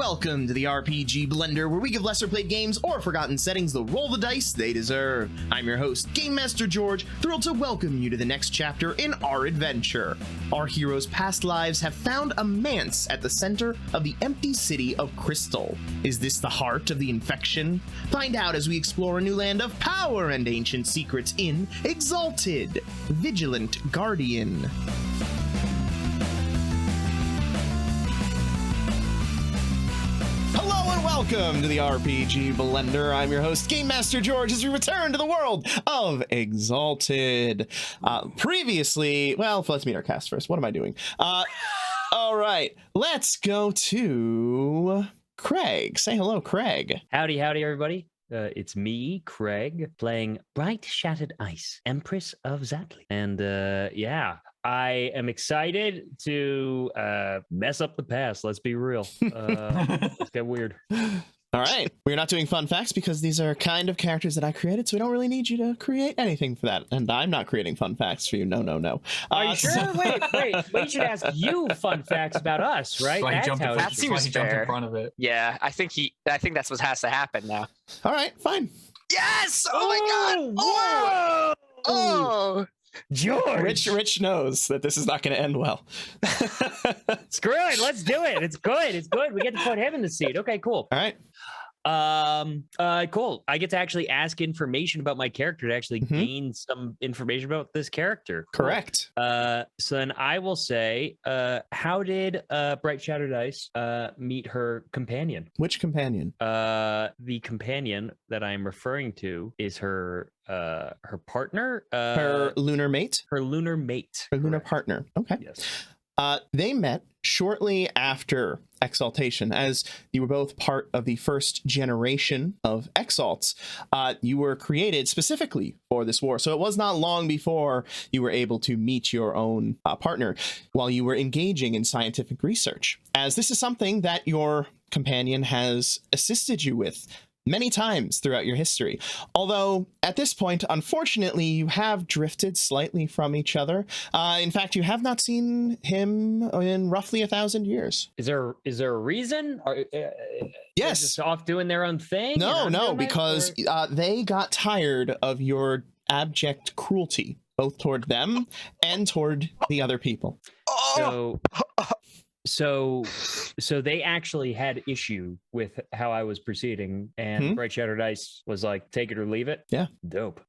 Welcome to the RPG Blender, where we give lesser played games or forgotten settings the roll the dice they deserve. I'm your host, Game Master George, thrilled to welcome you to the next chapter in our adventure. Our heroes' past lives have found a manse at the center of the empty city of Crystal. Is this the heart of the infection? Find out as we explore a new land of power and ancient secrets in Exalted, Vigilant Guardian. Welcome to the RPG Blender. I'm your host, Game Master George, as we return to the world of Exalted. Previously, well, let's meet our cast first. What am I doing? All right, let's go to Craig. Say hello, Craig. Howdy, everybody. It's me, Craig, playing Bright Shattered Ice, Empress of Zatli. And yeah, I am excited to mess up the past. Let's be real. Let's get weird. All right. We're not doing fun facts because these are kind of characters that I created, so we don't really need you to create anything for that. And I'm not creating fun facts for you. No. Are you sure? Wait. We should ask you fun facts about us, right? That seems fair. in front of it. Yeah, I think that's what has to happen now. All right, fine. Yes! Oh my god! Whoa! Oh! George! Rich knows that this is not going to end well. Screw it. Let's do it. It's good. We get to put him in the seat. Okay, cool. All right. Cool. I get to actually ask information about my character to actually gain some information about this character. Cool. Correct. So then I will say, how did Bright Shattered Ice meet her companion? Which companion? The companion that I'm referring to is her partner, her lunar mate. Her lunar mate. Her lunar partner. Okay. Yes. They met shortly after Exaltation, as you were both part of the first generation of Exalts. You were created specifically for this war, so it was not long before you were able to meet your own partner while you were engaging in scientific research, as this is something that your companion has assisted you with many times throughout your history. Although at this point, unfortunately, you have drifted slightly from each other. In fact, you have not seen him in roughly 1,000 years. Is there a reason? Yes. Just off doing their own thing? No, because they got tired of your abject cruelty, both toward them and toward the other people. So they actually had issue with how I was proceeding, and Bright Shattered Ice was like, take it or leave it. Yeah. Dope.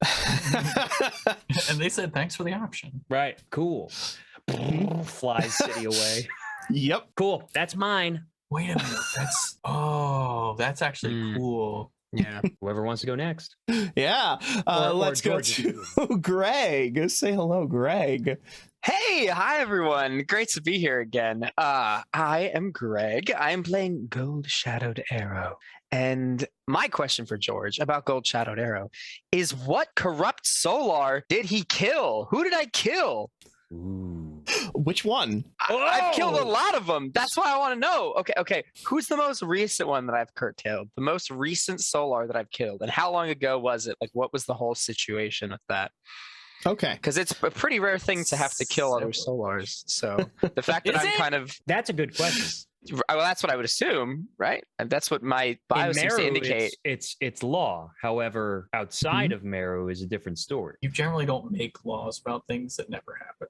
And they said, thanks for the option. Right. Cool. Flies city away. Yep. Cool. That's mine. Wait a minute. That's actually cool. Yeah. Whoever wants to go next. Yeah. Let's go to Greg. Say hello, Greg. Hey, hi everyone. Great to be here again. I am Greg. I am playing Gold Shadowed Arrow. And my question for George about Gold Shadowed Arrow is, what corrupt solar did he kill? Who did I kill? Ooh. Which one? I've killed a lot of them. That's why I want to know. Okay. Who's the most recent one that I've curtailed? The most recent solar that I've killed? And how long ago was it? Like, what was the whole situation with that? Okay. Because it's a pretty rare thing to have to kill other solars. So the fact that That's a good question. Well, that's what I would assume, right? And that's what my bio seems to indicate. It's law. However, outside of Meru is a different story. You generally don't make laws about things that never happen.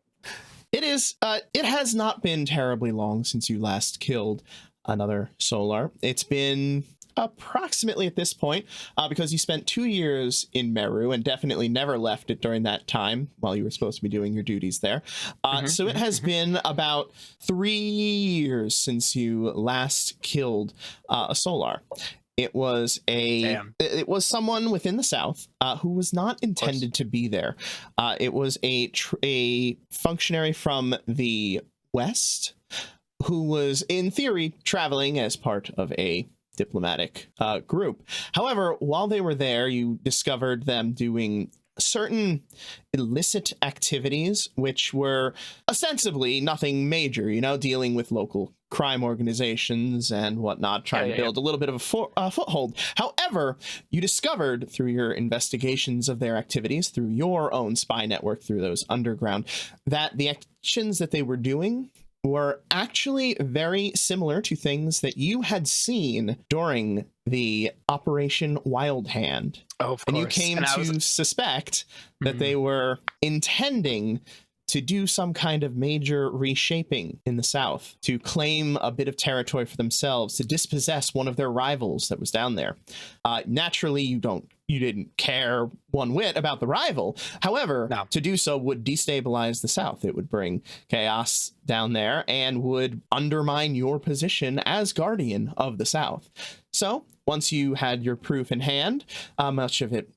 It is. It has not been terribly long since you last killed another solar. It's been approximately at this point, because you spent 2 years in Meru and definitely never left it during that time while you were supposed to be doing your duties there. So it has been about 3 years since you last killed a solar. It was it was someone within the South who was not intended to be there. It was a functionary from the West who was, in theory, traveling as part of a diplomatic group. However, while they were there, you discovered them doing certain illicit activities, which were ostensibly nothing major, dealing with local crime organizations and whatnot, trying to build a little bit of a foothold. However, you discovered through your investigations of their activities, through your own spy network, through those underground, that the actions that they were doing were actually very similar to things that you had seen during the Operation Wild Hand. Oh, of course. And you came to suspect that they were intending to do some kind of major reshaping in the south, to claim a bit of territory for themselves, to dispossess one of their rivals that was down there. Naturally, you didn't care one whit about the rival. However, to do so would destabilize the south. It would bring chaos down there and would undermine your position as guardian of the south. So once you had your proof in hand, much of it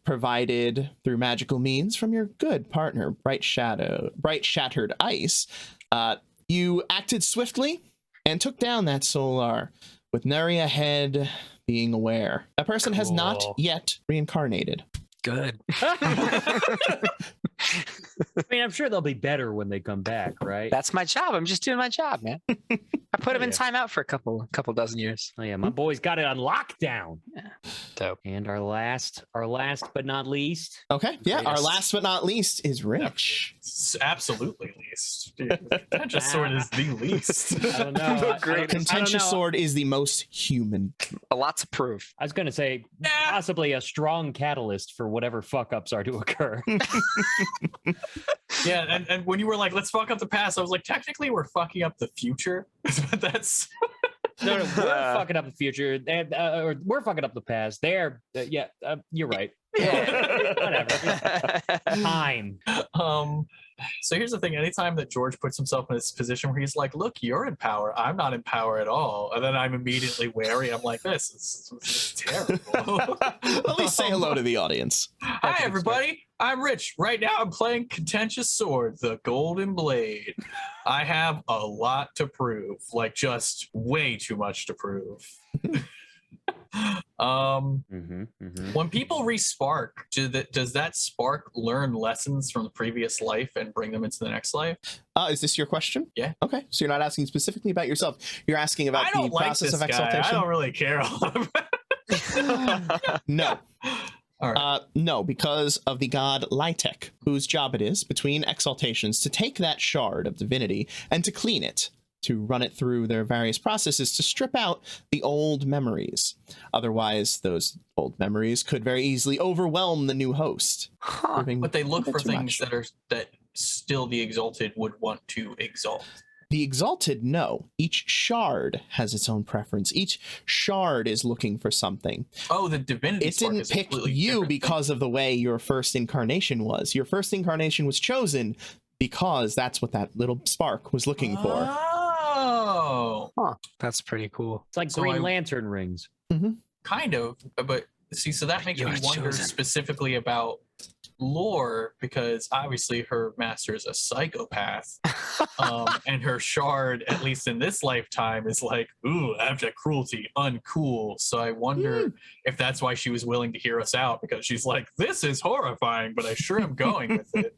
provided through magical means from your good partner, Bright Shattered Ice, you acted swiftly and took down that Solar with nary a head being aware. That person has not yet reincarnated. Good. I mean, I'm sure they'll be better when they come back, right? That's my job. I'm just doing my job, man. I put him in timeout for a couple dozen years. Oh yeah, my boy's got it on lockdown. Yeah. Dope. And our last but not least. Okay, yeah, our last but not least is Rich. Absolutely least. Contentious sword is the least. I don't know. Contentious sword is the most human. A lot to prove. I was going to say possibly a strong catalyst for whatever fuck ups are to occur. Yeah, and when you were like, let's fuck up the past, I was like, technically we're fucking up the future. But that's No, we're fucking up the future. Or we're fucking up the past. You're right. Yeah. Whatever. Time. So here's the thing. Anytime that George puts himself in this position where he's like, look, you're in power. I'm not in power at all. And then I'm immediately wary. I'm like, this is terrible. At least say hello to the audience. Hi, everybody. I'm Rich. Right now I'm playing Contentious Sword, the Golden Blade. I have a lot to prove. Like, just way too much to prove. When people respark, does that spark learn lessons from the previous life and bring them into the next life? Is this your question? Yeah. Okay, so you're not asking specifically about yourself. You're asking about the process of exaltation. I don't really care a lot about No. All right. No, because of the god Lytek, whose job it is, between exaltations, to take that shard of divinity and to clean it, to run it through their various processes to strip out the old memories. Otherwise, those old memories could very easily overwhelm the new host. But they look for things that still the Exalted would want to exalt. The Exalted, no. Each shard has its own preference. Each shard is looking for something. Oh, the divinity It didn't pick you because of the way your first incarnation was. Your first incarnation was chosen because that's what that little spark was looking for. Oh. Huh. That's pretty cool. It's like Green Lantern rings. Kind of, but see, so that makes me wonder specifically about lore, because obviously her master is a psychopath, and her shard, at least in this lifetime, is like, ooh, abject cruelty, uncool. So I wonder if that's why she was willing to hear us out, because she's like, this is horrifying, but I sure am going with it.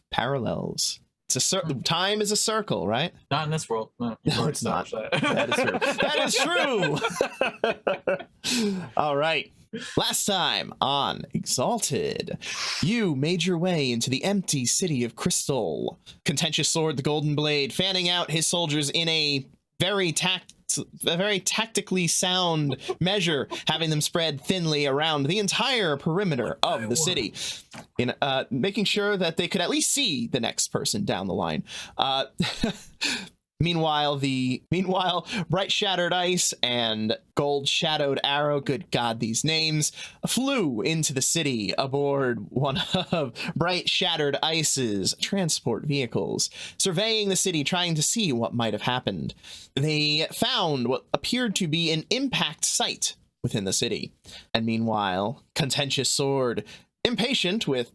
Parallels. It's time is a circle, right? Not in this world. No, it's not. That is true. That is true. All right. Last time on Exalted, you made your way into the empty city of Crystal. Contentious Sword, the Golden Blade, fanning out his soldiers in a very tactically sound measure, having them spread thinly around the entire perimeter of the city, in making sure that they could at least see the next person down the line. Meanwhile, Bright Shattered Ice and Gold Shadowed Arrow, good God, these names, flew into the city aboard one of Bright Shattered Ice's transport vehicles, surveying the city, trying to see what might have happened. They found what appeared to be an impact site within the city. And meanwhile, Contentious Sword, impatient with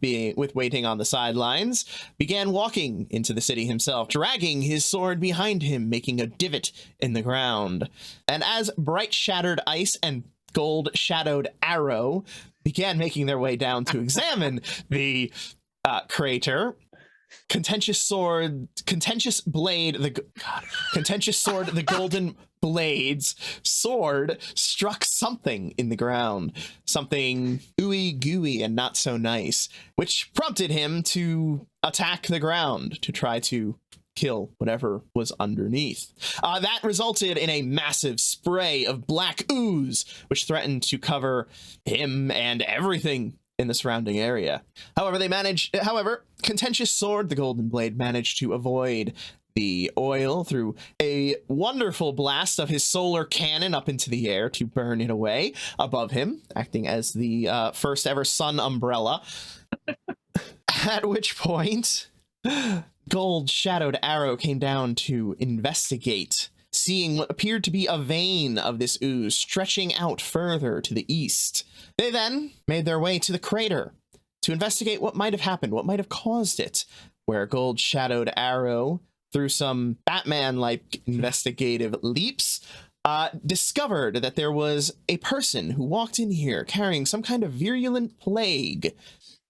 waiting on the sidelines, began walking into the city himself, dragging his sword behind him, making a divot in the ground. And as Bright Shattered Ice and Gold Shadowed Arrow began making their way down to examine the crater, Contentious Sword, the Golden Blade's sword struck something in the ground, something ooey gooey and not so nice, which prompted him to attack the ground to try to kill whatever was underneath. That resulted in a massive spray of black ooze, which threatened to cover him and everything in the surrounding area. However, Contentious Sword, the Golden Blade, managed to avoid the oil through a wonderful blast of his solar cannon up into the air to burn it away above him, acting as the first ever sun umbrella. At which point, Gold Shadowed Arrow came down to investigate, seeing what appeared to be a vein of this ooze stretching out further to the east. They then made their way to the crater to investigate what might have happened, what might have caused it, where Gold Shadowed Arrow, through some Batman-like investigative leaps, discovered that there was a person who walked in here carrying some kind of virulent plague,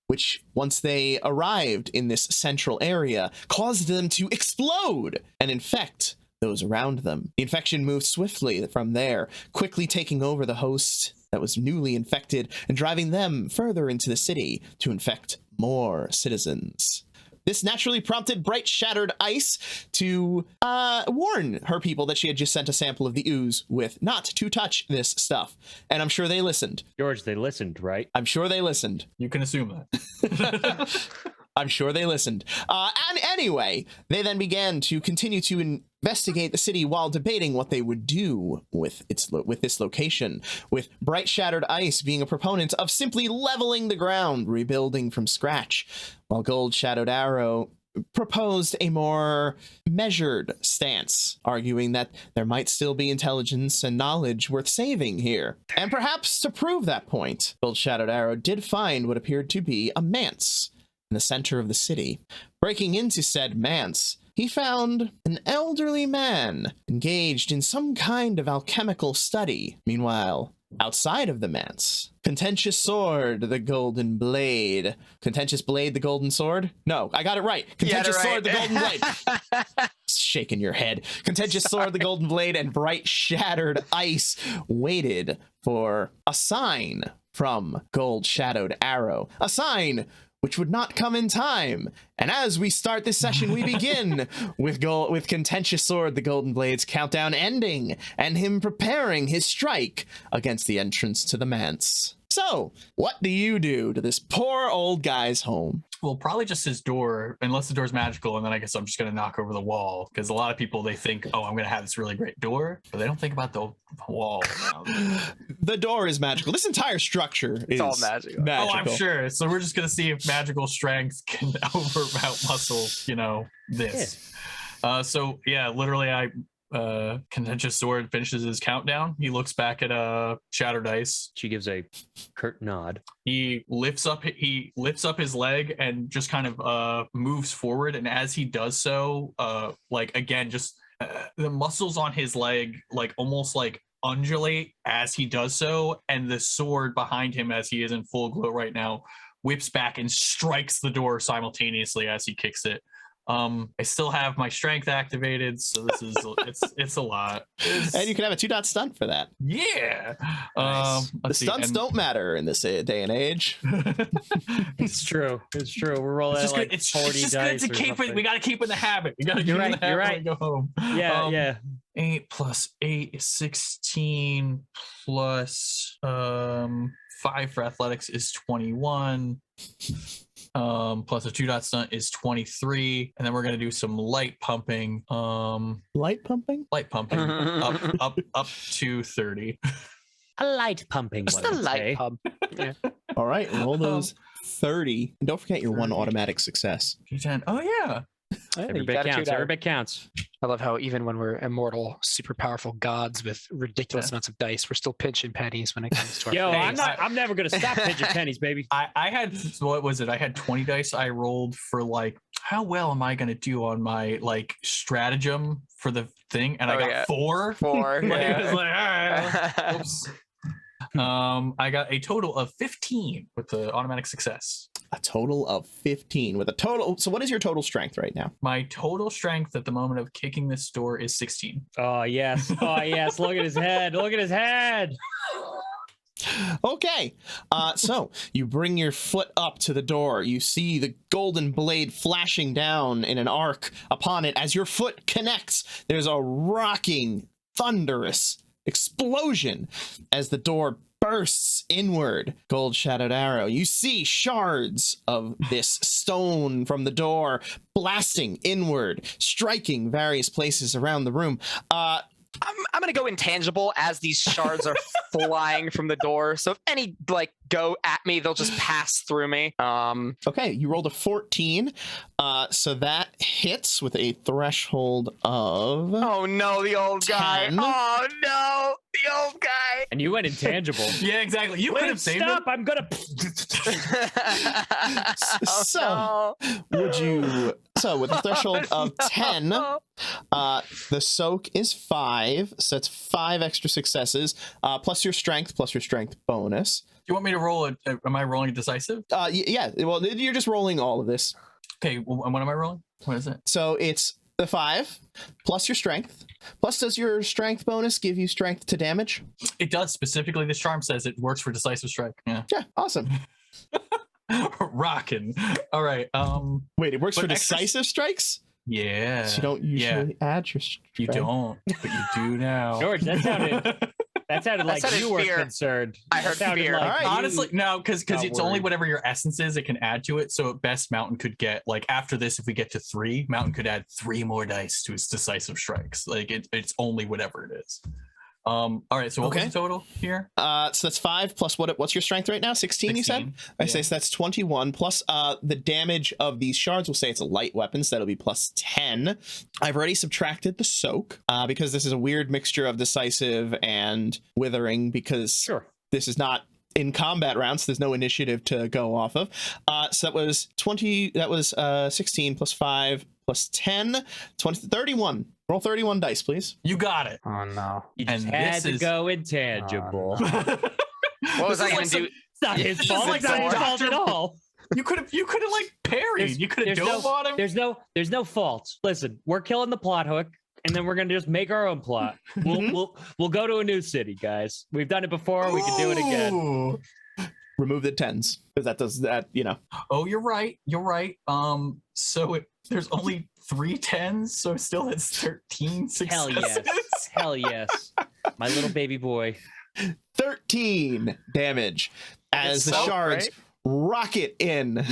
which, once they arrived in this central area, caused them to explode and infect those around them. The infection moved swiftly from there, quickly taking over the host that was newly infected and driving them further into the city to infect more citizens. This naturally prompted Bright Shattered Ice to warn her people that she had just sent a sample of the ooze with not to touch this stuff. And I'm sure they listened. George, they listened, right? I'm sure they listened. You can assume that. I'm sure they listened. And anyway, they then began to continue to investigate the city while debating what they would do with this location, with Bright Shattered Ice being a proponent of simply leveling the ground, rebuilding from scratch, while Gold Shadowed Arrow proposed a more measured stance, arguing that there might still be intelligence and knowledge worth saving here. And perhaps to prove that point, Gold Shadowed Arrow did find what appeared to be a manse in the center of the city. Breaking into said manse, he found an elderly man engaged in some kind of alchemical study. Meanwhile, outside of the manse, Contentious Sword, the Golden Blade. Contentious Blade, the Golden Sword? No, I got it right. Contentious Sword, the Golden Blade. Shaking your head. Contentious Sword, the Golden Blade, and Bright Shattered Ice waited for a sign from Gold Shadowed Arrow. A sign which would not come in time. And as we start this session, we begin with Contentious Sword, the Golden Blade's countdown ending, and him preparing his strike against the entrance to the manse. So, what do you do to this poor old guy's home? Well, probably just his door, unless the door's magical, and then I guess I'm just going to knock over the wall, because a lot of people, they think, oh, I'm going to have this really great door, but they don't think about the wall around. The door is magical. This entire structure is all magical. Oh, I'm sure. So we're just going to see if magical strength can outmuscle, this. Yeah. So, yeah, literally, Contentious Sword finishes his countdown. He looks back at Shattered Ice. She gives a curt nod. He lifts up his leg and just kind of moves forward. And as he does so, the muscles on his leg almost undulate as he does so, and the sword behind him, as he is in full glow right now, whips back and strikes the door simultaneously as he kicks it. I still have my strength activated, so this is it's a lot. And you can have a 2-dot stunt for that. Yeah. Nice. The stunts don't matter in this day and age. It's true. We're rolling 40 dice. We got to keep in the habit. We got to keep in the habit when we go home. Yeah. 8 plus 8 is 16 plus 5 for athletics is 21. Plus a 2-dot stunt is 23, and then we're gonna do some light pumping. Light pumping up to 30. A light pumping. Just a light pump. Yeah. All right, roll those 30, and don't forget your 1 automatic success. D10. Oh yeah. Every bit counts. Every bit counts. I love how even when we're immortal, super powerful gods with ridiculous amounts of dice, we're still pinching pennies when it comes to our pennies. I'm never gonna stop pinching pennies, baby. I had, what was it? I had 20 dice I rolled for how well am I gonna do on my stratagem for the thing, and I got 4. 4. Yeah. Oops. I got a total of 15 with the automatic success. A total of 15 with a total. So what is your total strength right now? My total strength at the moment of kicking this door is 16. Oh, yes. Look at his head. Okay, so you bring your foot up to the door. You see the golden blade flashing down in an arc upon it. As your foot connects, there's a rocking, thunderous explosion as the door bursts inward. Gold shadowed arrow. You see shards of this stone from the door blasting inward, striking various places around the room. I'm gonna go intangible as these shards are flying from the door. So if any go at me, they'll just pass through me. Okay, you rolled a 14, so that hits with a threshold of. Oh no, the old guy. 10. Oh no, the old guy. And you went intangible. Yeah, exactly. You could have saved Stop! him. I'm gonna. Oh, So, would you? So with a threshold of 10, the soak is 5, so that's 5 extra successes, plus your strength bonus. Do you want me to roll am I rolling a decisive? Yeah, well, you're just rolling all of this. Okay, well, and what am I rolling? What is it? So it's the 5 plus your strength. Plus, does your strength bonus give you strength to damage? It does. Specifically, this charm says it works for decisive strike. Yeah. Yeah, awesome. Rocking. All right. Wait, it works But for extra- decisive strikes? Yeah. So you don't usually add your strength. You don't, but you do now. George, that sounded like sounded you were fear. concerned. I heard That sounded fear. like All right. you- Honestly, no, because Not it's only worried. whatever your essence is, it can add to it. So at best, Mountain could get after this, if we get to 3, Mountain could add 3 more dice to its decisive strikes. It's only whatever it is. All right. So what Okay. was the total here? So that's 5 plus what's your strength right now? 16, you said? 16. I say so that's 21 plus the damage of these shards. We'll say it's a light weapon, so that'll be plus 10. I've already subtracted the soak because this is a weird mixture of decisive and withering because Sure. this is not in combat rounds. So there's no initiative to go off of. So that was 20. That was 16 plus 5 plus 10, 20, 31. Roll 31 dice, please. You got it. Oh no. You just And had this to is- go intangible. Oh, What was I gonna do? It's not his This fault. is It's not his like fault at Dr. all. You could have parried. You could have dove on him. There's no fault. Listen, we're killing the plot hook, and then we're gonna just make our own plot. We'll go to a new city, guys. We've done it before. We can do it again. Ooh. Remove the 10s because that does that. Oh, you're right. You're right. So there's only 3 10s, so still it's 13 Hell successes. yes. Hell yes. My little baby boy. 13 damage as It's the soak, shards right? rocket in.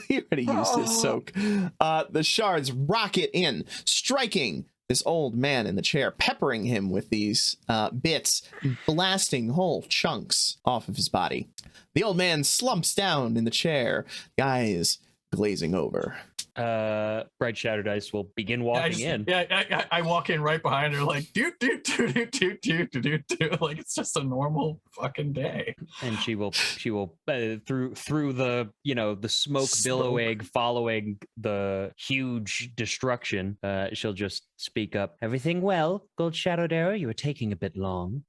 You already used his Oh. soak. The shards rocket in, striking this old man in the chair, peppering him with these bits, blasting whole chunks off of his body. The old man slumps down in the chair, the eyes glazing over. Bright Shattered Ice will begin walking in. Yeah, I walk in right behind her, like do do do do do do do do, like it's just a normal fucking day. And she will through the the smoke billowing following the huge destruction, she'll just speak up. Everything well, Gold Shadowed Arrow? You were taking a bit long.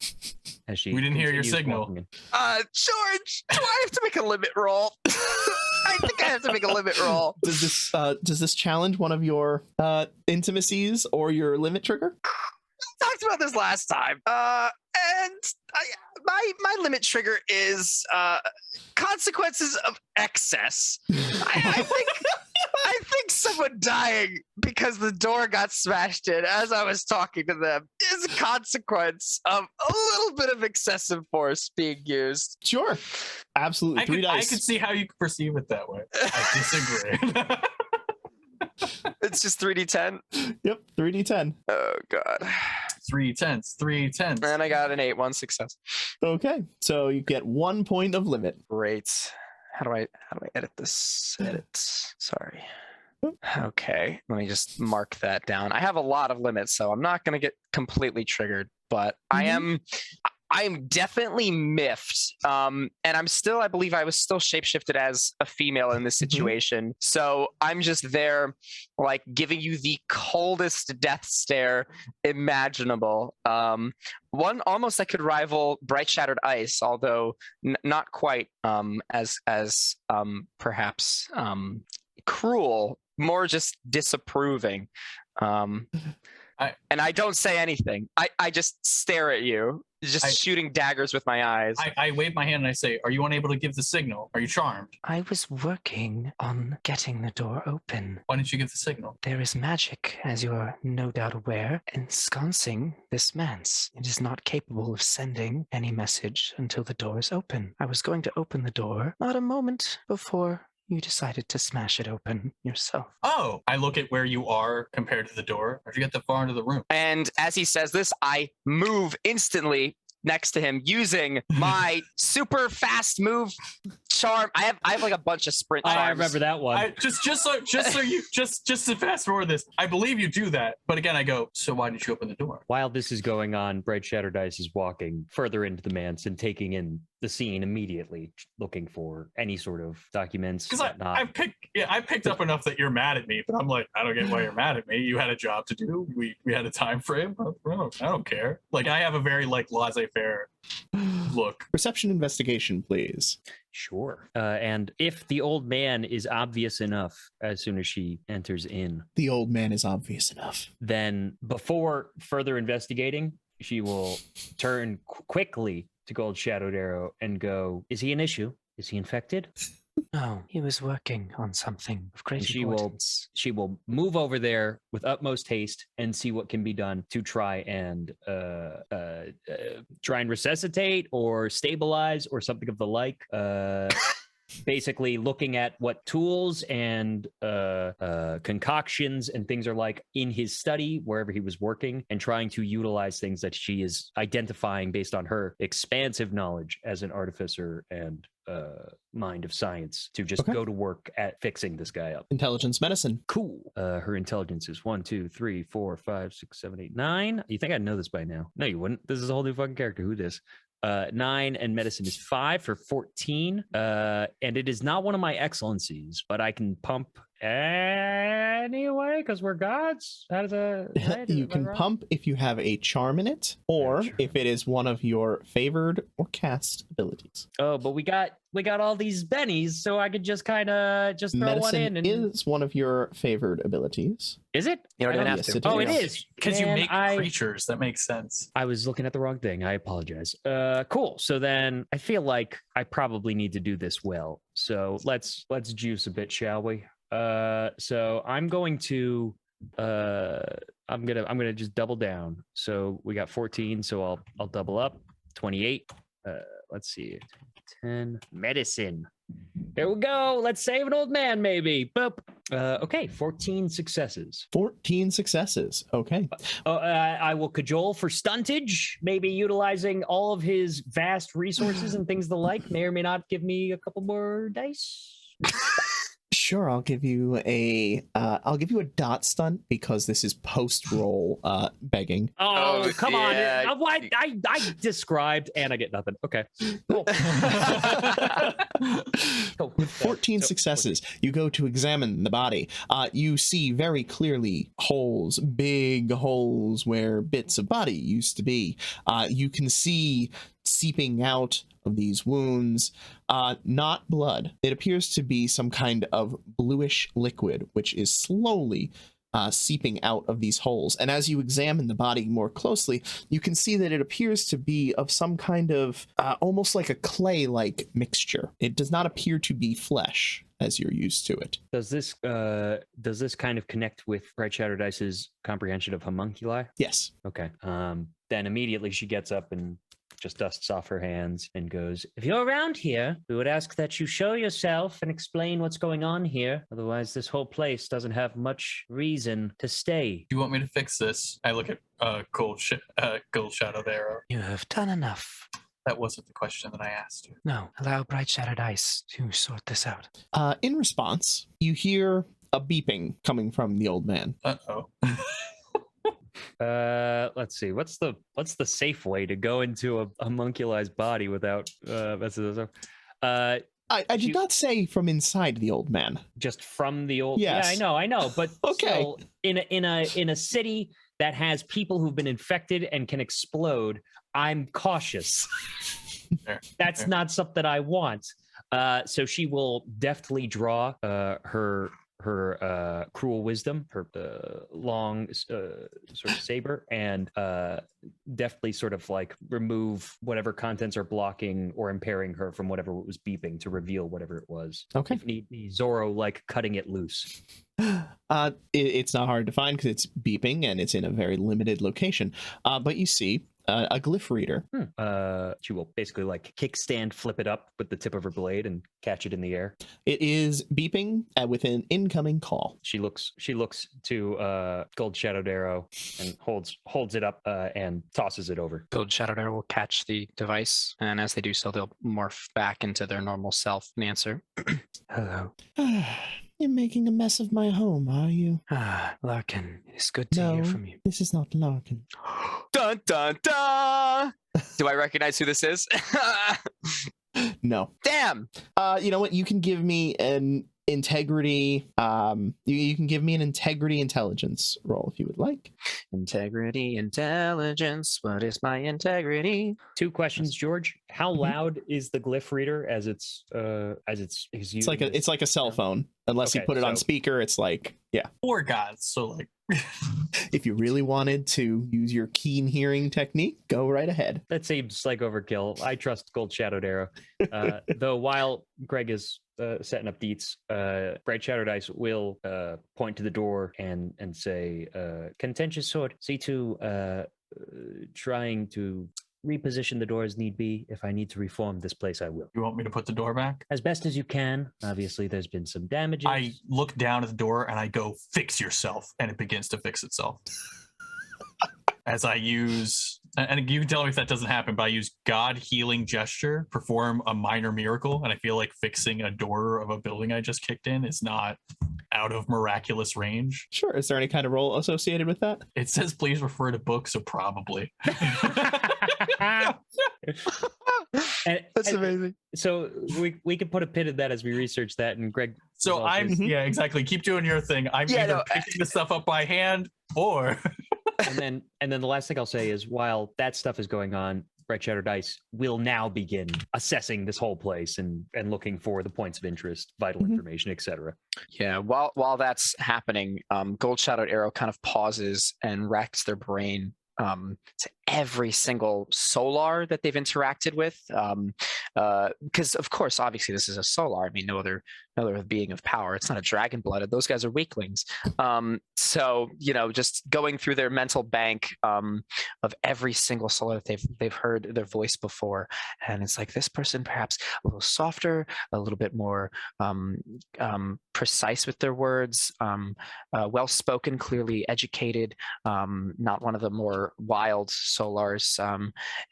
As she We didn't hear your continues signal. walking in. George, do I have to make a limit roll? I think I have to make a limit roll. Does this challenge one of your intimacies or your limit trigger? Talked about this last time. My limit trigger is consequences of excess. I think someone dying because the door got smashed in as I was talking to them is a consequence of a little bit of excessive force being used. Sure, absolutely. I 3 could dice. see how you could perceive it that way. I disagree. It's just 3d10. Yep, 3d10. Oh god. 3 10s, 3 10s. And I got an 8, 1 success. Okay, so you get 1 point of limit. Great. How do I edit this? Edit. Sorry. Okay, let me just mark that down. I have a lot of limits, so I'm not going to get completely triggered, but I am definitely miffed. And I believe I was still shapeshifted as a female in this situation. So I'm just there, like, giving you the coldest death stare imaginable. One almost that could rival Bright Shattered Ice, although not quite as perhaps cruel, more just disapproving. and I don't say anything. I just stare at you, just shooting daggers with my eyes. I wave my hand and I say, "Are you unable to give the signal? Are you charmed?" I was working on getting the door open. Why didn't you give the signal? There is magic, as you are no doubt aware, ensconcing this manse. It is not capable of sending any message until the door is open. I was going to open the door not a moment before you decided to smash it open yourself. Oh, I look at where you are compared to the door. How'd you get that far into the room? And as he says this, I move instantly next to him using my super fast move charm. I have like a bunch of sprint charms. I remember that one. Just to fast forward this, I believe you do that. But again, I go, so why didn't you open the door? While this is going on, Bright Shattered Ice is walking further into the manse and taking in the scene immediately, looking for any sort of documents. Because I picked up enough that you're mad at me, but I'm like, I don't get why you're mad at me. You had a job to do. We had a time frame. I don't care. Like, I have a very like laissez-faire look. Perception investigation, please. Sure. And if the old man is obvious enough as soon as she enters in, The old man is obvious enough. then before further investigating, she will turn quickly to Gold Shadowed Arrow and go, "Is he an issue? Is he infected?" No, he was working on something of great She importance. she will move over there with utmost haste and see what can be done to try and resuscitate or stabilize or something of the like. Basically looking at what tools and concoctions and things are like in his study wherever he was working, and trying to utilize things that she is identifying based on her expansive knowledge as an artificer and mind of science to just go to work at fixing this guy up. Intelligence medicine. Cool. Her intelligence is 1, 2, 3, 4, 5, 6, 7, 8, 9. You think I'd know this by now? No, you wouldn't. This is a whole new fucking character. Who dis? 9, and medicine is 5 for 14. And it is not one of my excellencies, but I can pump anyway because we're gods. How does that? You can pump if you have a charm in it, or if it is one of your favored or cast abilities. Oh, but we got all these bennies, so I could just kind of just throw one in. And is one of your favored abilities. Is it? You don't even have Yes, to. it Oh, is. it is. Because you Man, make creatures. That makes sense. I was looking at the wrong thing. I apologize. Cool. So then I feel like I probably need to do this well. So let's juice a bit, shall we? So I'm going to I'm gonna just double down. So we got 14, so I'll double up. 28. Let's see. 10 medicine. There we go. Let's save an old man, maybe. Boop. Okay, 14 successes. 14 successes. Okay. I will cajole for stuntage, maybe utilizing all of his vast resources and things the like. May or may not give me a couple more dice. Sure, I'll give you a dot stunt because this is post-roll begging. Oh, come yeah. on. What? I described and I get nothing. Okay. Cool. Cool. With 14 successes, you go to examine the body. You see very clearly holes, big holes where bits of body used to be. You can see seeping out of these wounds, not blood. It appears to be some kind of bluish liquid, which is slowly seeping out of these holes. And as you examine the body more closely, you can see that it appears to be of some kind of almost like a clay-like mixture. It does not appear to be flesh as you're used to it. Does this kind of connect with Bright Shattered Ice's comprehension of homunculi? Yes. Okay. Then immediately she gets up and just dusts off her hands and goes, "If you're around here, we would ask that you show yourself and explain what's going on here. Otherwise, this whole place doesn't have much reason to stay." Do you want me to fix this? I look at Gold Shadowed Arrow. You have done enough. That wasn't the question that I asked you. No, allow Bright Shattered Ice to sort this out. In response, you hear a beeping coming from the old man. Uh-oh. Let's see. What's the safe way to go into a homunculized body without I did not say from inside the old man. just from the old? Yes. Yeah, I know, but Okay. still, in a city that has people who've been infected and can explode, I'm cautious. Fair, That's fair. not something I want. So she will deftly draw her her cruel wisdom, her long sort of saber, and deftly sort of like remove whatever contents are blocking or impairing her from whatever was beeping to reveal whatever it was. Okay. If need be, Zorro like cutting it loose. It's not hard to find because it's beeping and it's in a very limited location. But you see a glyph reader. She will basically like kickstand flip it up with the tip of her blade and catch it in the air. It is beeping with an incoming call. She looks to Gold Shadowed Arrow and holds it up and tosses it over. Gold Shadowed Arrow will catch the device, and as they do so, they'll morph back into their normal self and answer. Hello. You're making a mess of my home, are you? Larkin, it's good to hear from you. This is not Larkin. Dun, dun, dun! Do I recognize who this is? No. Damn! You know what? You can give me an integrity. You can give me an integrity intelligence roll if you would like. Integrity, intelligence. What is my integrity? 2 questions, George. How loud is the glyph reader as it's It's like a cell phone. Unless you put it on speaker, it's like, yeah. Poor gods. So like, if you really wanted to use your keen hearing technique, go right ahead. That seems like overkill. I trust Gold Shadowed Arrow. Though while Greg is setting up deets, Bright Shadowed Ice will point to the door and say, contentious sword, see to trying to reposition the door as need be. If I need to reform this place, I will. You want me to put the door back? As best as you can. Obviously, there's been some damages. I look down at the door and I go, fix yourself. And it begins to fix itself. As I use, and you can tell me if that doesn't happen, but I use God healing gesture, perform a minor miracle. And I feel like fixing a door of a building I just kicked in is not out of miraculous range. Sure. Is there any kind of role associated with that? It says please refer to book, so probably. That's amazing. So we could put a pin in that as we research that, and Greg. So yeah, exactly. Keep doing your thing. I'm either picking the stuff up by hand or. and then the last thing I'll say is, while that stuff is going on, Bright Shadowed Dice will now begin assessing this whole place and looking for the points of interest, vital information, etc. Yeah, while that's happening, Gold Shadowed Arrow kind of pauses and racks their brain to every single solar that they've interacted with, because of course, obviously, this is a solar. I mean, no other being of power. It's not a dragon blooded. Those guys are weaklings. So just going through their mental bank of every single solar that they've heard their voice before, and it's like, this person perhaps a little softer, a little bit more precise with their words, well spoken, clearly educated, not one of the more wild solars,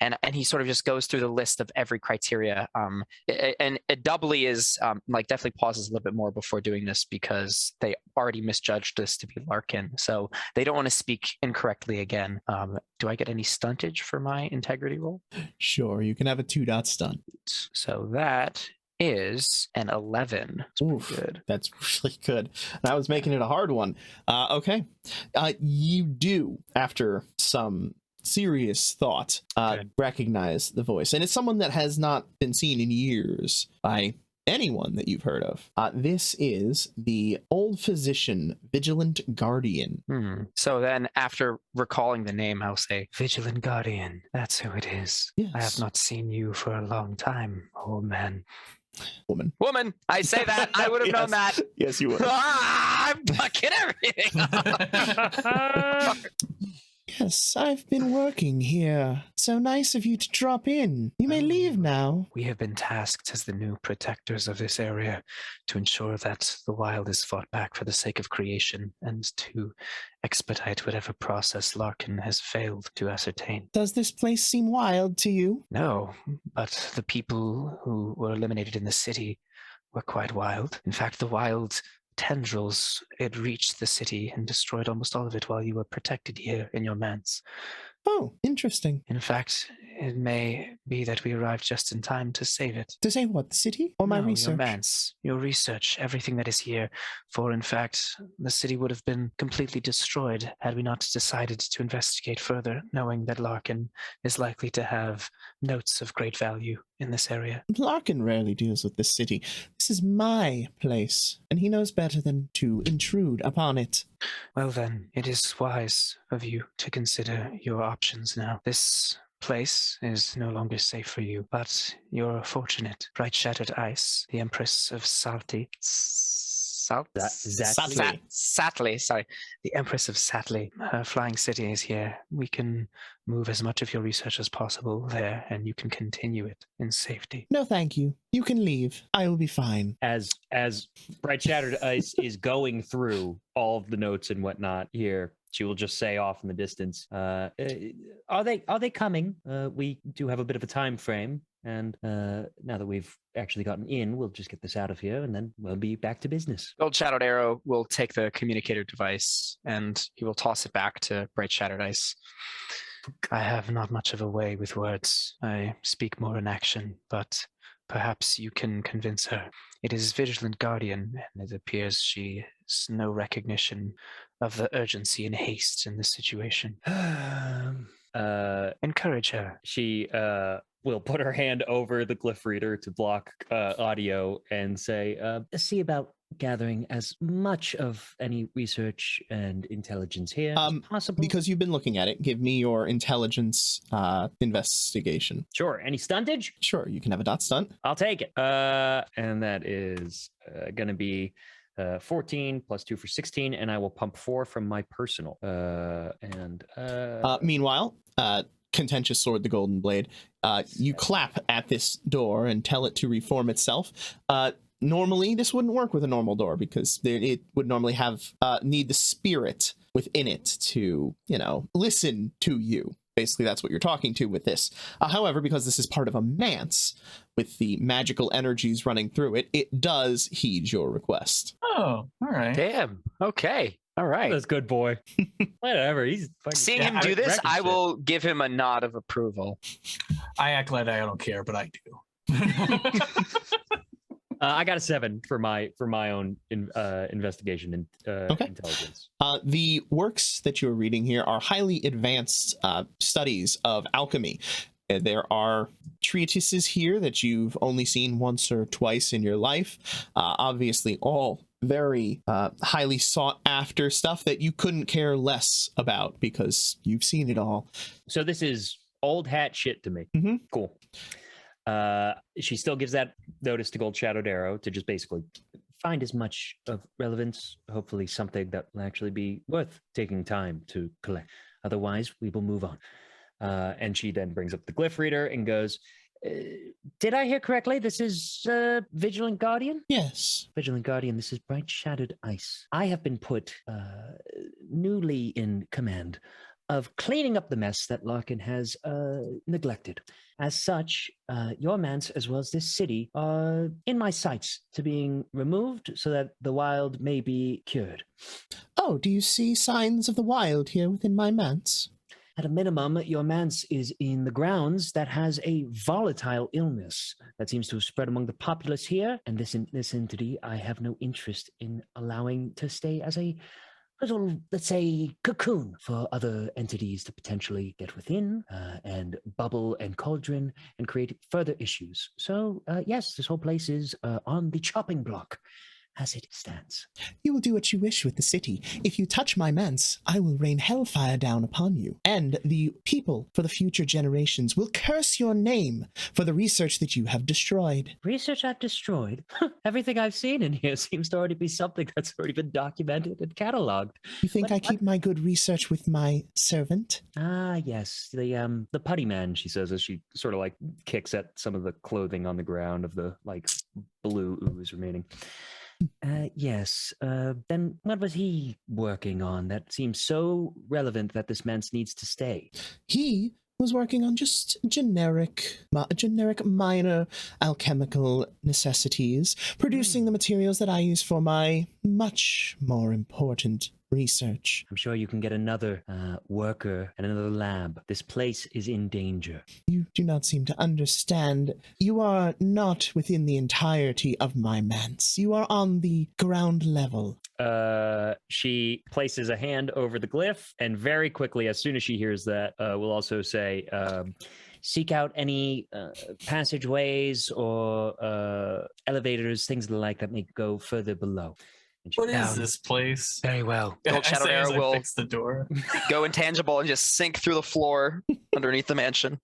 and he sort of just goes through the list of every criteria, and it doubly is definitely pauses a little bit more before doing this because they already misjudged this to be Larkin, so they don't want to speak incorrectly again. Do I get any stuntage for my integrity roll? Sure, you can have a 2-dot stunt. So that is an 11. That's good. That's really good. I was making it a hard one. Okay. You do, after some serious thought, recognize the voice. And it's someone that has not been seen in years by anyone that you've heard of. This is the old physician, Vigilant Guardian. So then, after recalling the name, I'll say, Vigilant Guardian, that's who it is. Yes. I have not seen you for a long time, old man. Woman. I say that. I would have known that. Yes, you would. I'm fucking everything. Yes, I've been working here. So nice of you to drop in. You may leave now. We have been tasked as the new protectors of this area to ensure that the wild is fought back for the sake of creation and to expedite whatever process Larkin has failed to ascertain. Does this place seem wild to you? No, but the people who were eliminated in the city were quite wild. In fact, the wild tendrils had reached the city and destroyed almost all of it while you were protected here in your manse. Oh, interesting. In fact, it may be that we arrived just in time to save it. To save what, the city or my research? Your manse, your research, everything that is here. For in fact, the city would have been completely destroyed had we not decided to investigate further, knowing that Larkin is likely to have notes of great value in this area? Larkin rarely deals with this city. This is my place, and he knows better than to intrude upon it. Well then, it is wise of you to consider your options now. This place is no longer safe for you, but you're fortunate. Bright Shattered Ice, the Empress of Satli, sorry. The Empress of Satli, her flying city is here. We can move as much of your research as possible there, and you can continue it in safety. No, thank you. You can leave. I will be fine. As Bright Shattered Ice is going through all of the notes and whatnot here, she will just say off in the distance, are they coming? We do have a bit of a time frame, and now that we've actually gotten in, we'll just get this out of here, and then we'll be back to business. Gold Shadowed Arrow will take the communicator device, and he will toss it back to Bright Shattered Ice. I have not much of a way with words. I speak more in action, but perhaps you can convince her. It is Vigilant Guardian, and it appears she has no recognition of the urgency and haste in this situation. Encourage her. She will put her hand over the glyph reader to block audio and say, see about gathering as much of any research and intelligence here as possible. Because you've been looking at it, give me your intelligence investigation. Sure. Any stuntage? Sure, you can have a dot stunt. I'll take it. And that is going to be 14 plus 2 for 16, and I will pump 4 from my personal. Meanwhile, Contentious Sword, the Golden Blade, you clap at this door and tell it to reform itself. Normally, this wouldn't work with a normal door because it would normally have need the spirit within it to, listen to you. Basically, that's what you're talking to with this. However, because this is part of a manse with the magical energies running through it, it does heed your request. Oh, all right. Damn. Okay. All right. That's good, boy. Whatever. He's fucking, Seeing him do this, I will give him a nod of approval. I act like I don't care, but I do. I got a 7 for my own investigation and intelligence. The works that you're reading here are highly advanced studies of alchemy. There are treatises here that you've only seen once or twice in your life. Obviously, all very highly sought after stuff that you couldn't care less about because you've seen it all. So this is old hat shit to me. Mm-hmm. Cool. She still gives that notice to Gold Shadowed Arrow to just basically find as much of relevance, hopefully something that will actually be worth taking time to collect. Otherwise, we will move on. And she then brings up the glyph reader and goes, did I hear correctly? This is Vigilant Guardian? Yes. Vigilant Guardian, this is Bright Shattered Ice. I have been put newly in command of cleaning up the mess that Larkin has neglected. As such, your manse as well as this city are in my sights to being removed so that the wild may be cured. Oh, do you see signs of the wild here within my manse? At a minimum, your manse is in the grounds that has a volatile illness that seems to have spread among the populace here, and this entity I have no interest in allowing to stay as a little, let's say, cocoon for other entities to potentially get within and bubble and cauldron and create further issues. So, yes, this whole place is on the chopping block as it stands. You will do what you wish with the city. If you touch my manse, I will rain hellfire down upon you. And the people for the future generations will curse your name for the research that you have destroyed. Research I've destroyed? Everything I've seen in here seems to already be something that's already been documented and cataloged. You think I keep my good research with my servant? Ah, yes. The putty man, she says, as she sort of like kicks at some of the clothing on the ground of the like blue ooze remaining. Yes. Then what was he working on that seems so relevant that this manse needs to stay? He was working on just generic minor alchemical necessities, producing the materials that I use for my much more important research. I'm sure you can get another worker and another lab. This place is in danger. You do not seem to understand. You are not within the entirety of my manse. You are on the ground level. She places a hand over the glyph, and very quickly, as soon as she hears that, will also say, seek out any passageways or elevators, things like that may go further below. And she What is Down. this place? Very well. I Gold Shadowed say as Arrow I will fix the door. go intangible and just sink through the floor underneath the mansion.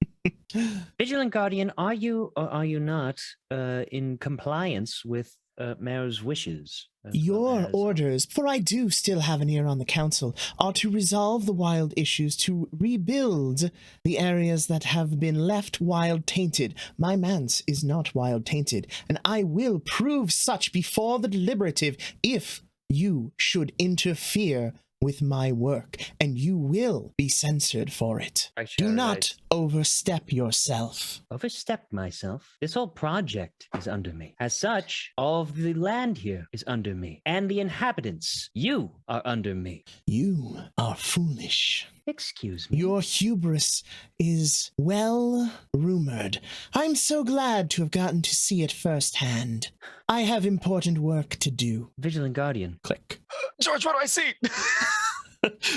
Vigilant Guardian, are you or are you not in compliance with Mayor's wishes? as well Your as- orders, for I do still have an ear on the council, are to resolve the wild issues, to rebuild the areas that have been left wild tainted. My manse is not wild tainted, and I will prove such before the deliberative if you should interfere with my work, and you will be censored for it. I Do shall not overstep yourself. overstepped myself. This whole project is under me. As such, all of the land here is under me, and the inhabitants, you are under me. You are foolish. Excuse me. Your hubris is well rumored. I'm so glad to have gotten to see it firsthand. I have important work to do. Vigilant Guardian. Click. George, what do I see?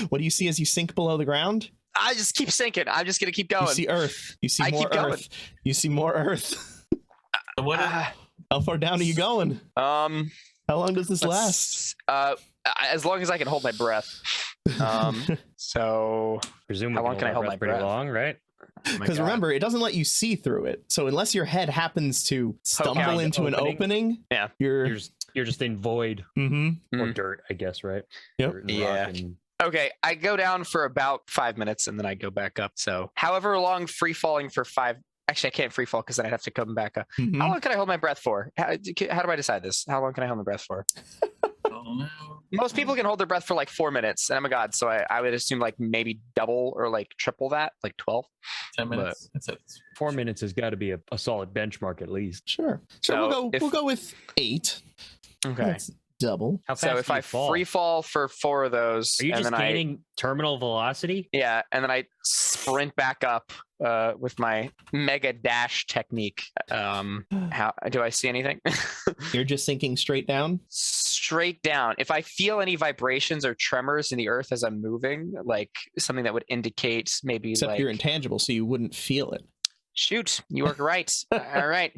What do you see as you sink below the ground? I just keep sinking. I'm just gonna keep going. You see earth. You see I more keep going. earth. You see more earth. So what? How far down are you going? How long does this last? As long as I can hold my breath. So Presume How long can I hold my pretty breath? long, right? oh my Because God. remember, it doesn't let you see through it. So unless your head happens to stumble out the into an opening, Yeah. you're. You're just in void Mm-hmm. or Mm. dirt, I guess, right? Yep. Dirt and Yeah. rock and- Okay, I go down for about 5 minutes and then I go back up. So however long free falling for 5. Actually, I can't free fall because then I'd have to come back up. Mhm. How long can I hold my breath for? How do I decide this? How long can I hold my breath for? Oh no. Most people can hold their breath for like 4 minutes, and I'm a god, so I would assume like maybe double or like triple that, like 12. 10 minutes. That's it. 4 minutes has got to be a solid benchmark at least. Sure. So So we'll go with 8. Okay. That's double. How fast So if do you I fall? free fall for 4 of those, Are you and just then gaining terminal velocity? and then I sprint back up with my mega dash technique. How do I see anything? You're just sinking straight down. Straight down. If I feel any vibrations or tremors in the earth as I'm moving, like something that would indicate maybe Except like you're intangible, so you wouldn't feel it. shoot, you were right. All right.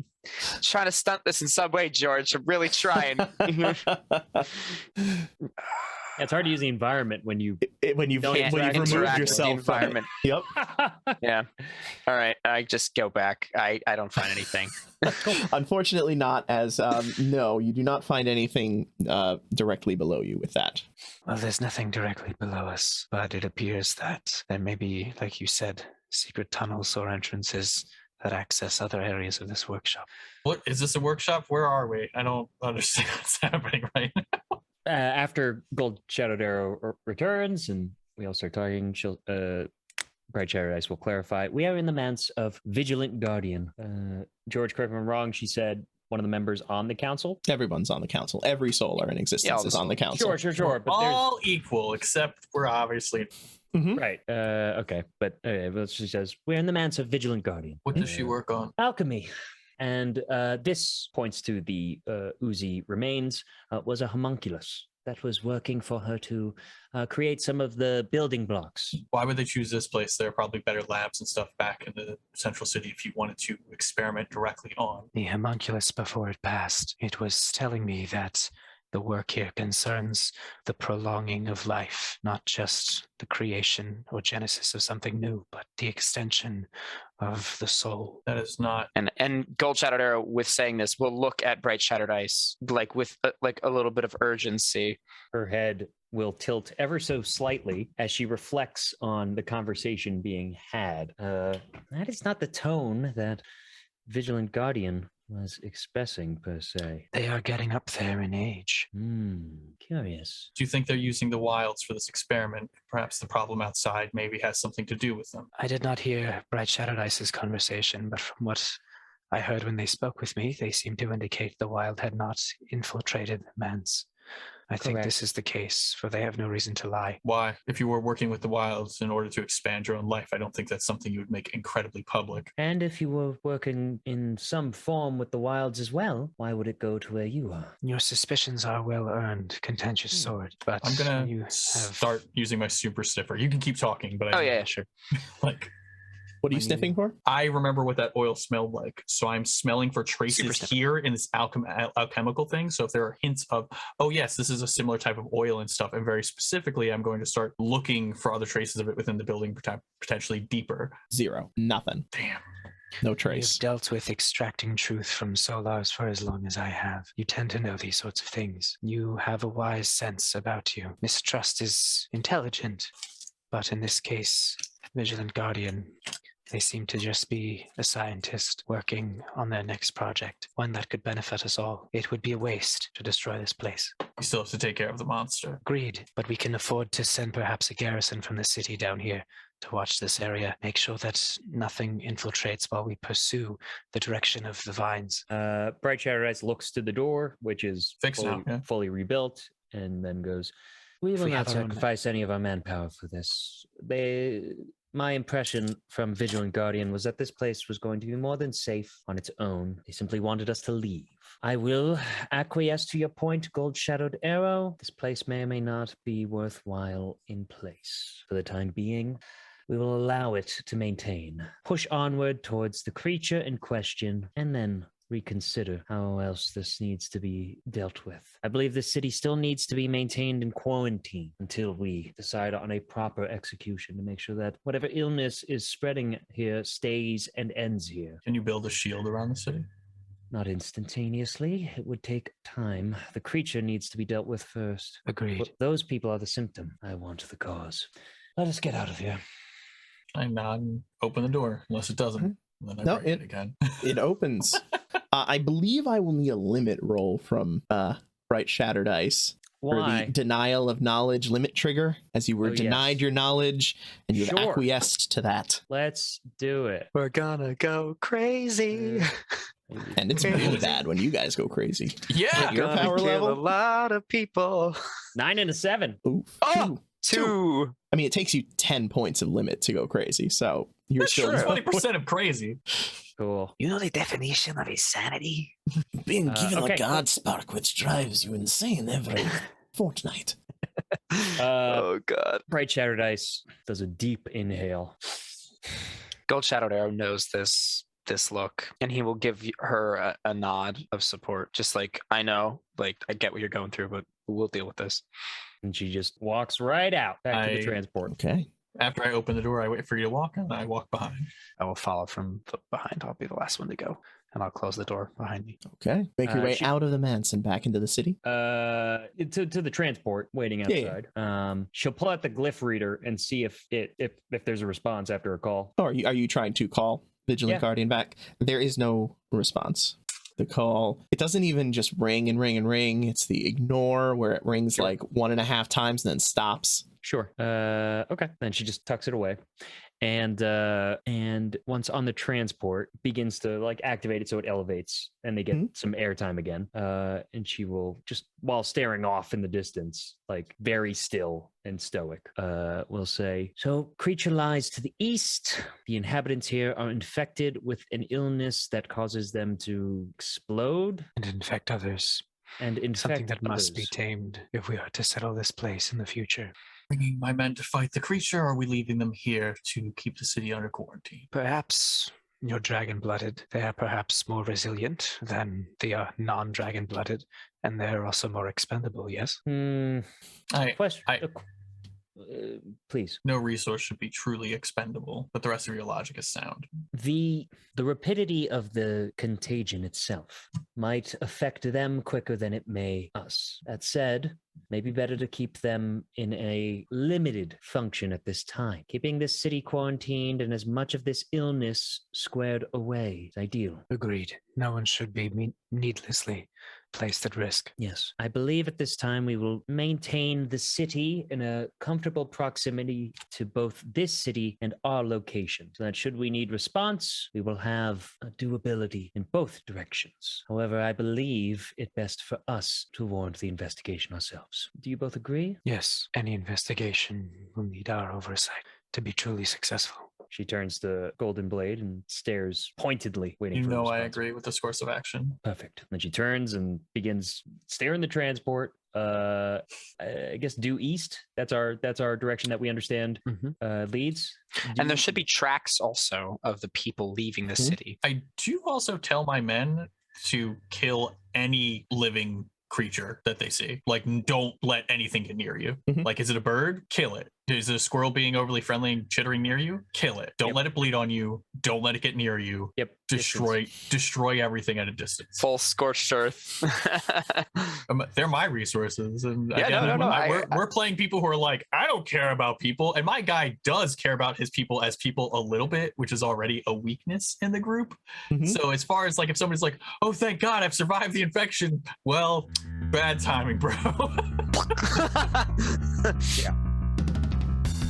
Trying to stunt this in some way, George. I'm really trying. It's hard to use the environment when you. When you've Don't when you've interact removed with the yourself from it. environment. Yep. Yeah. All right. I just go back. I don't find anything. Unfortunately, not as no, you do not find anything directly below you with that. Well, there's nothing directly below us, but it appears that there may be, like you said, secret tunnels or entrances that access other areas of this workshop. What is this a workshop? Where are we? I don't understand what's happening right now. After Gold Shadowed Arrow returns and we all start talking, she'll Bright Shadowed Ice will clarify. We are in the manse of Vigilant Guardian. George, correct me if I'm wrong, she said one of the members on the council. Everyone's on the council. Every solar in existence all the is on the council. Sure. But there's All equal, except we're obviously. Mhm. right. Okay. But she says we're in the manse of Vigilant Guardian. What does she work on? Alchemy. And this points to the Uzi remains, was a homunculus that was working for her to create some of the building blocks. Why would they choose this place? There are probably better labs and stuff back in the central city if you wanted to experiment directly on. The homunculus, before it passed, it was telling me that the work here concerns the prolonging of life, not just the creation or genesis of something new, but the extension of the soul. That is not. And Gold Shadowed Arrow, with saying this, will look at Bright Shadowed Ice like with like a little bit of urgency. Her head will tilt ever so slightly as she reflects on the conversation being had. That is not the tone that Vigilant Guardian was expressing, per se. They are getting up there in age. Curious. Do you think they're using the wilds for this experiment? Perhaps the problem outside maybe has something to do with them. I did not hear Bright Shadowed Ice's conversation, but from what I heard when they spoke with me, they seemed to indicate the wild had not infiltrated manse. I think Correct. this is the case, for they have no reason to lie. Why? If you were working with the wilds in order to expand your own life, I don't think that's something you would make incredibly public. And if you were working in some form with the wilds as well, why would it go to where you are? Your suspicions are well earned, contentious sword, but I'm you gonna have start using my super sniffer. You can keep talking, but I Oh yeah, sure. like What are you When sniffing for? I remember what that oil smelled like, so I'm smelling for traces sniffer. here in this alchemical thing. So if there are hints of, oh yes, this is a similar type of oil and stuff, and very specifically, I'm going to start looking for other traces of it within the building, potentially deeper. 0. Nothing. Damn. No You've trace. dealt with extracting truth from solars for as long as I have. You tend to know these sorts of things. You have a wise sense about you. Mistrust is intelligent, but in this case, Vigilant Guardian, they seem to just be a scientist working on their next project, one that could benefit us all. It would be a waste to destroy this place. We still have to take care of the monster. Agreed, but we can afford to send perhaps a garrison from the city down here to watch this area, make sure that nothing infiltrates while we pursue the direction of the vines. Bright Shattered Ice looks to the door, which is Fixed fully, now, yeah. fully rebuilt, and then goes, "We will we not have our own- sacrifice any of our manpower for this. My impression from Vigilant Guardian was that this place was going to be more than safe on its own. They simply wanted us to leave. I will acquiesce to your point, Gold Shadowed Arrow. This place may or may not be worthwhile in place. For the time being, we will allow it to maintain. Push onward towards the creature in question, and then reconsider how else this needs to be dealt with. I believe the city still needs to be maintained in quarantine until we decide on a proper execution to make sure that whatever illness is spreading here stays and ends here. Can you build a shield around the city? Not instantaneously. It would take time. The creature needs to be dealt with first. Agreed. But those people are the symptom. I want the cause. Let us get out of here. I nod and open the door, unless it doesn't. And then I No, break it again. It opens. I believe I will need a limit roll from Bright Shattered Ice. For Why? the denial of knowledge limit trigger, as you were Oh, denied yes. your knowledge and you've Sure. acquiesced to that. Let's do it. We're gonna go crazy. And it's really bad when you guys go crazy. Yeah. Your Gonna power kill level? a lot of people. 9 and a 7. Ooh, Oh! two. 2. I mean, it takes you 10 points of limit to go crazy, so you're That's still sure 20% of crazy. Cool. You know the definition of insanity? being given a okay. god spark which drives you insane every fortnight. Oh god. Bright Shattered Ice does a deep inhale. Gold Shadowed Arrow knows this look, and he will give her a nod of support. Just like, I know, like, I get what you're going through, but we'll deal with this. And she just walks right out back to the I- transport. Okay. After I open the door, I wait for you to walk, and I walk behind. I will follow from behind. I'll be the last one to go, and I'll close the door behind me. Okay. Make your way she- out of the manse and back into the city. To the transport waiting Yeah, outside. She'll pull out the glyph reader and see if there's a response after a call. Oh, are you trying to call Vigilant Yeah. Guardian back? There is no response. The call, it doesn't even just ring and ring and ring. It's the ignore where it rings Sure. like 1.5 times and then stops. Sure. Okay. Then she just tucks it away. And once on the transport, begins to like activate it so it elevates and they get some airtime again. And she will just, while staring off in the distance, like very still and stoic, will say, "So creature lies to the east. The inhabitants here are infected with an illness that causes them to explode And infect others. and infect Something that must be others." tamed if we are to settle this place in the future. Bringing my men to fight the creature, or are we leaving them here to keep the city under quarantine? Perhaps you're dragon-blooded. They are perhaps more resilient than the non-dragon-blooded, and they're also more expendable, yes? Question. I- Please. No resource should be truly expendable, but the rest of your logic is sound. The rapidity of the contagion itself might affect them quicker than it may us. That said, maybe better to keep them in a limited function at this time. Keeping this city quarantined and as much of this illness squared away is ideal. Agreed. No one should be needlessly placed at risk. Yes. I believe at this time we will maintain the city in a comfortable proximity to both this city and our location, so that should we need response, we will have a doability in both directions. However, I believe it best for us to warrant the investigation ourselves. Do you both agree? Yes, any investigation will need our oversight to be truly successful. She turns to Golden Blade and stares pointedly, waiting You for a know I response. agree with this course of action. Perfect. Then she turns and begins staring the transport, I guess due east. That's our direction that we understand leads. And there should be tracks also of the people leaving the city. I do also tell my men to kill any living creature that they see. Like, don't let anything get near you. Like, is it a bird? Kill it. Is it a squirrel being overly friendly and chittering near you? Kill it. Don't let it bleed on you. Don't let it get near you. Destroy everything at a distance. Full scorched earth. They're my resources. And Yeah, again, we're playing people who are like, I don't care about people. And my guy does care about his people as people a little bit, which is already a weakness in the group. So as far as like, if somebody's like, oh, thank God I've survived the infection. Well, bad timing, bro. Yeah.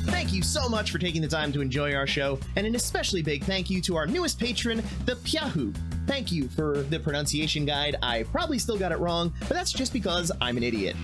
Thank you so much for taking the time to enjoy our show, and an especially big thank you to our newest patron, the Pyahu. Thank you for the pronunciation guide. I probably still got it wrong, but that's just because I'm an idiot.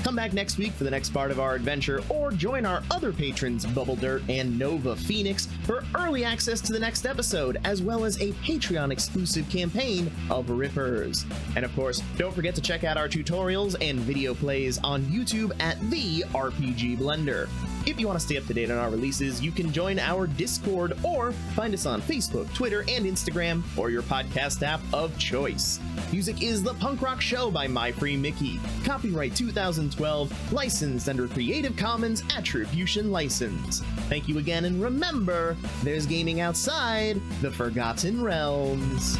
Come back next week for the next part of our adventure, or join our other patrons, Bubble Dirt and Nova Phoenix, for early access to the next episode, as well as a Patreon-exclusive campaign of Rippers. And of course, don't forget to check out our tutorials and video plays on YouTube at The RPG Blender. If you want to stay up to date on our releases, you can join our Discord or find us on Facebook, Twitter, and Instagram, or your podcast app of choice. Music is The Punk Rock Show by My Free Mickey. Copyright 2012, licensed under Creative Commons Attribution License. Thank you again, and remember, there's gaming outside the Forgotten Realms.